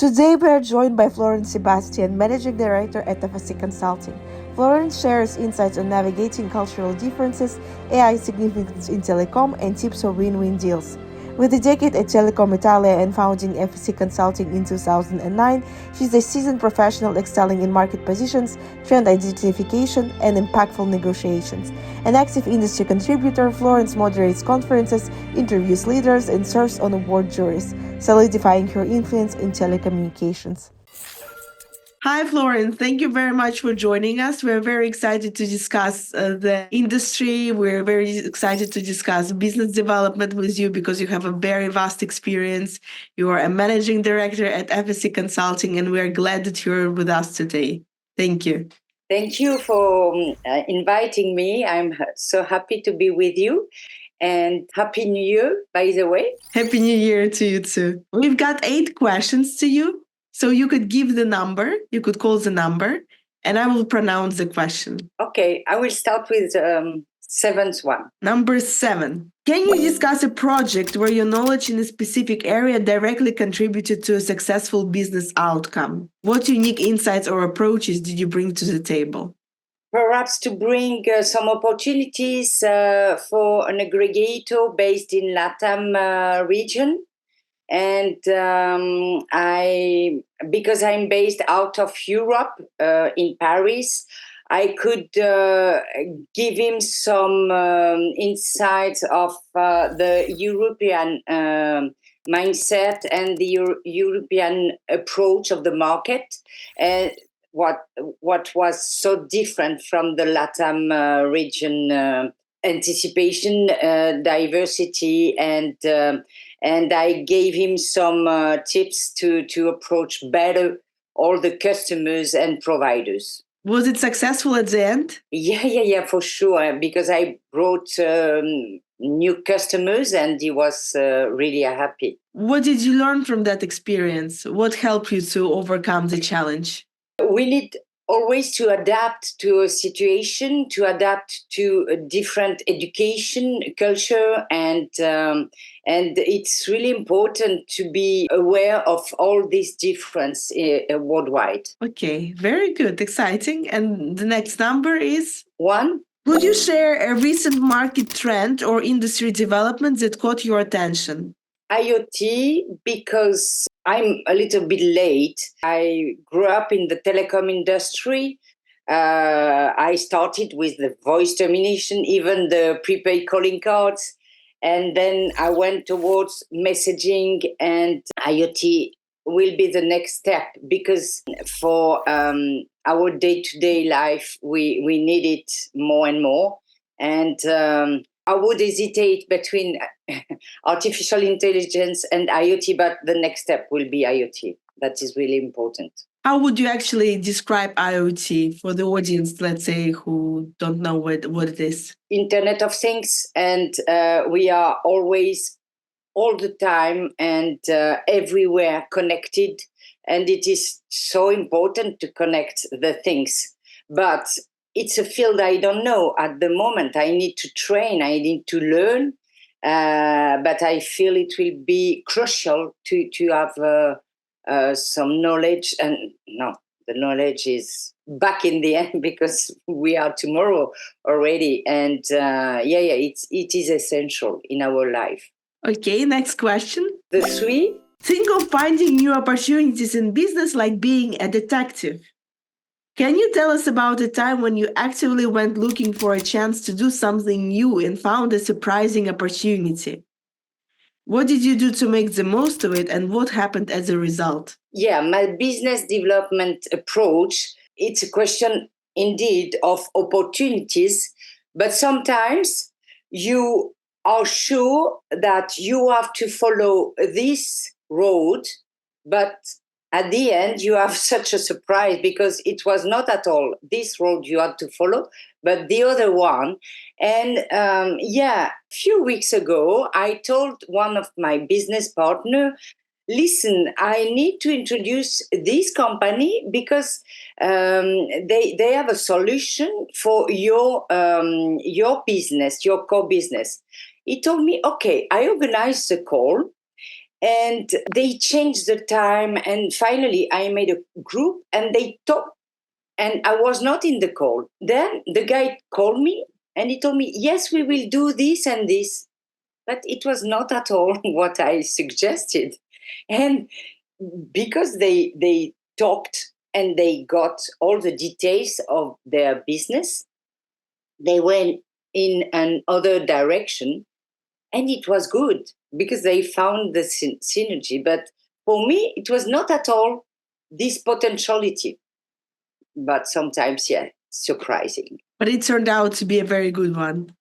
Today we are joined by Florence Sébastien, Managing Director at FSE Consulting. Florence shares insights on navigating cultural differences, AI significance in telecom, and tips for win-win deals. With a decade at Telecom Italia and founding FSE Consulting in 2009, she's a seasoned professional excelling in market positions, trend identification, and impactful negotiations. An active industry contributor, Florence moderates conferences, interviews leaders, and serves on award juries, solidifying her influence in telecommunications. Hi, Florence. Thank you very much for joining us. We're very excited to discuss the industry. We're very excited to discuss business development with you because you have a very vast experience. You are a managing director at FSE Consulting, and we are glad that you're with us today. Thank you. Thank you for inviting me. I'm so happy to be with you. And Happy New Year, by the way. Happy New Year to you too. We've got 8 questions to you. So you could give the number, you could call the number, and I will pronounce the question. Okay, I will start with 7th one. Number 7. Can you discuss a project where your knowledge in a specific area directly contributed to a successful business outcome? What unique insights or approaches did you bring to the table? Perhaps to bring some opportunities for an aggregator based in LATAM region. And because I'm based out of Europe in Paris, I could give him some insights of the European mindset and the European approach of the market. What was so different from the LATAM region anticipation, diversity, and I gave him some tips to approach better all the customers and providers. Was it successful at the end? Yeah, for sure. Because I brought new customers and he was really happy. What did you learn from that experience? What helped you to overcome the challenge? We need always to adapt to a situation, to adapt to a different education, culture, and it's really important to be aware of all these difference worldwide. Okay, very good, exciting. And the next number is 1. Would you share a recent market trend or industry development that caught your attention? IoT, because I'm a little bit late. I grew up in the telecom industry. I started with the voice termination, even the prepaid calling cards. And then I went towards messaging, and IoT will be the next step because for our day-to-day life, we need it more and more. And I would hesitate between artificial intelligence and IoT, but the next step will be IoT. That is really important. How would you actually describe IoT for the audience, let's say, who don't know what it is? Internet of Things, and we are always, all the time and everywhere connected. And it is so important to connect the things. But it's a field I don't know at the moment. I need to train, I need to learn, but I feel it will be crucial to have some knowledge. And no, the knowledge is back in the end because we are tomorrow already. And it is essential in our life. Okay, next question. The 3. Think of finding new opportunities in business like being a detective. Can you tell us about a time when you actively went looking for a chance to do something new and found a surprising opportunity? What did you do to make the most of it, and what happened as a result? Yeah, my business development approach, it's a question indeed of opportunities, but sometimes you are sure that you have to follow this road, but at the end, you have such a surprise because it was not at all this road you had to follow, but the other one. And a few weeks ago, I told one of my business partner, listen, I need to introduce this company because they have a solution for your business, your core business. He told me, okay, I organized the call. And they changed the time. And finally, I made a group and they talked. And I was not in the call. Then the guy called me and he told me, yes, we will do this and this. But it was not at all what I suggested. And because they talked and they got all the details of their business, they went in another direction. And it was good because they found the synergy. But for me, it was not at all this potentiality. But sometimes, yeah, surprising. But it turned out to be a very good one.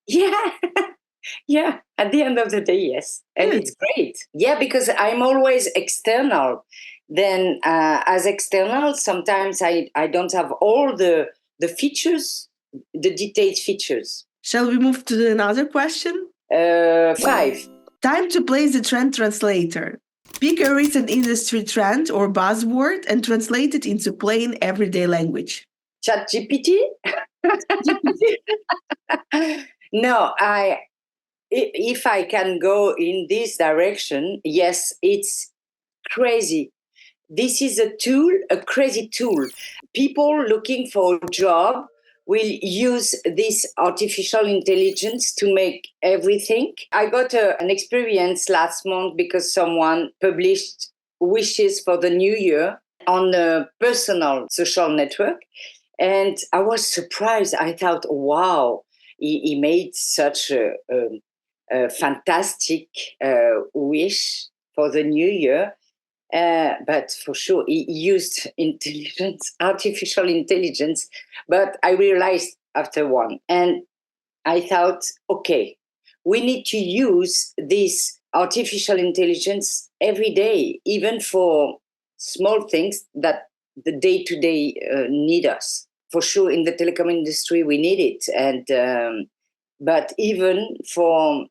Yeah. Yeah, at the end of the day, yes. And it's great. Yeah, because I'm always external. Then as external, sometimes I don't have all the features, the detailed features. Shall we move to another question? 5. Time to place the trend translator. Pick a recent industry trend or buzzword and translate it into plain everyday language. ChatGPT? No, if I can go in this direction, yes, it's crazy. This is a tool, a crazy tool. People looking for a job will use this artificial intelligence to make everything. I got an experience last month because someone published wishes for the new year on a personal social network. And I was surprised. I thought, wow, he made such a fantastic wish for the new year. But for sure, he used artificial intelligence. But I realized after one, and I thought, okay, we need to use this artificial intelligence every day, even for small things that the day-to-day need us. For sure, in the telecom industry, we need it, and but even for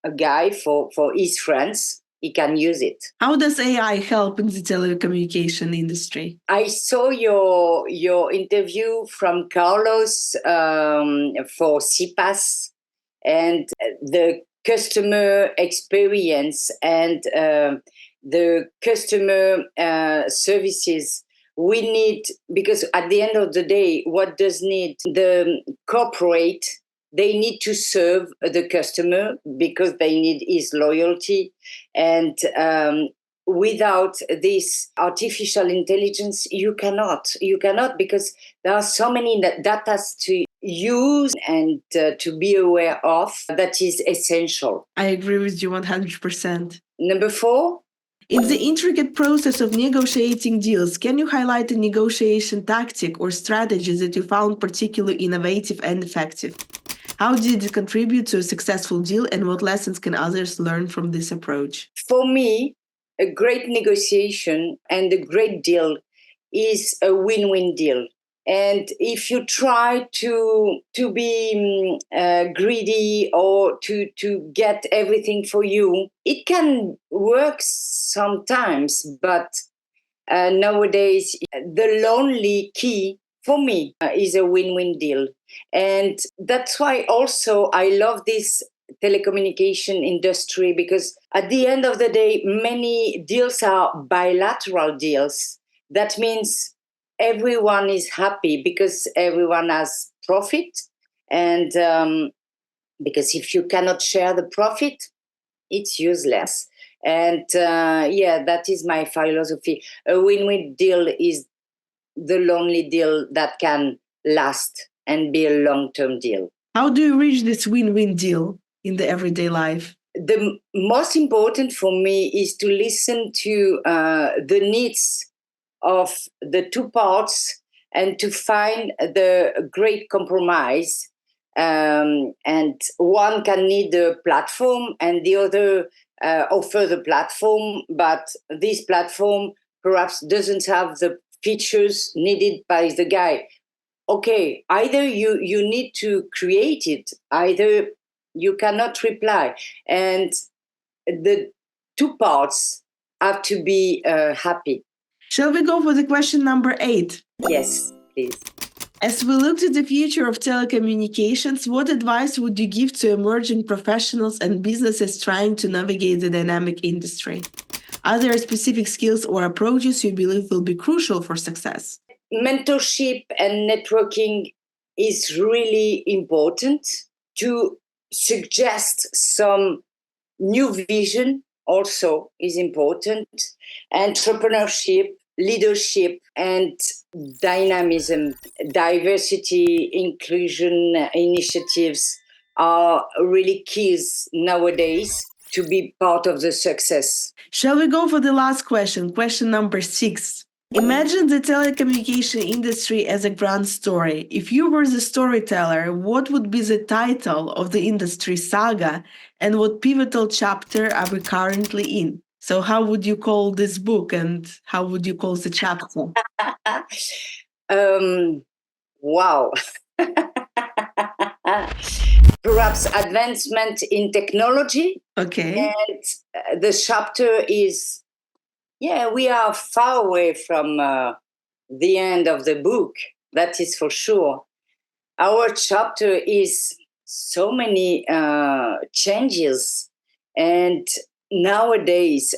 a guy, for his friends, he can use it. How does AI help in the telecommunication industry? I saw your interview from Carlos for CPAS and the customer experience and the customer services we need, because at the end of the day, what does need the corporate? They need to serve the customer because they need his loyalty. And without this artificial intelligence, you cannot, because there are so many data to use and to be aware of that is essential. I agree with you 100%. Number 4. In the intricate process of negotiating deals, can you highlight a negotiation tactic or strategy that you found particularly innovative and effective? How did it contribute to a successful deal, and what lessons can others learn from this approach? For me, a great negotiation and a great deal is a win-win deal. And if you try to be greedy or to get everything for you, it can work sometimes. But nowadays, the lonely key for me is a win-win deal. And that's why also I love this telecommunication industry, because at the end of the day, many deals are bilateral deals. That means everyone is happy because everyone has profit. And because if you cannot share the profit, it's useless. And that is my philosophy. A win-win deal is the lonely deal that can last and be a long-term deal. How do you reach this win-win deal in the everyday life? The most important for me is to listen to the needs of the two parts and to find the great compromise. And one can need the platform and the other offer the platform, but this platform perhaps doesn't have the features needed by the guy. Okay, either you need to create it, either you cannot reply. And the two parts have to be happy. Shall we go for the question number 8? Yes, please. As we look to the future of telecommunications, what advice would you give to emerging professionals and businesses trying to navigate the dynamic industry? Are there specific skills or approaches you believe will be crucial for success? Mentorship and networking is really important. To suggest some new vision also is important. Entrepreneurship, leadership, and dynamism, diversity, inclusion initiatives are really keys nowadays to be part of the success. Shall we go for the last question? Question number 6. Imagine the telecommunication industry as a grand story. If you were the storyteller, what would be the title of the industry saga and what pivotal chapter are we currently in? So how would you call this book and how would you call the chapter? Wow. Perhaps advancement in technology. Okay. And the chapter is, we are far away from the end of the book. That is for sure. Our chapter is so many changes. And nowadays,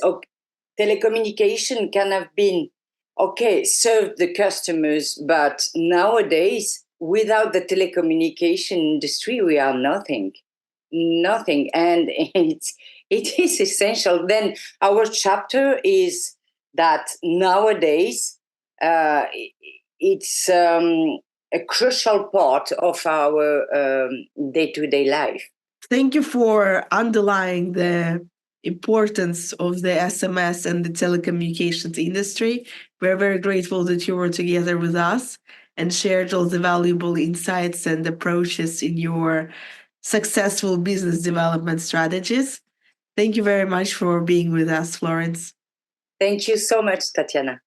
telecommunication can have been, served the customers, but nowadays, without the telecommunication industry, we are nothing. Nothing. And it is essential. Then our chapter is that nowadays it's a crucial part of our day-to-day life. Thank you for underlying the importance of the SMS and the telecommunications industry. We're very grateful that you were together with us and shared all the valuable insights and approaches in your successful business development strategies. Thank you very much for being with us, Florence. Thank you so much, Tatiana.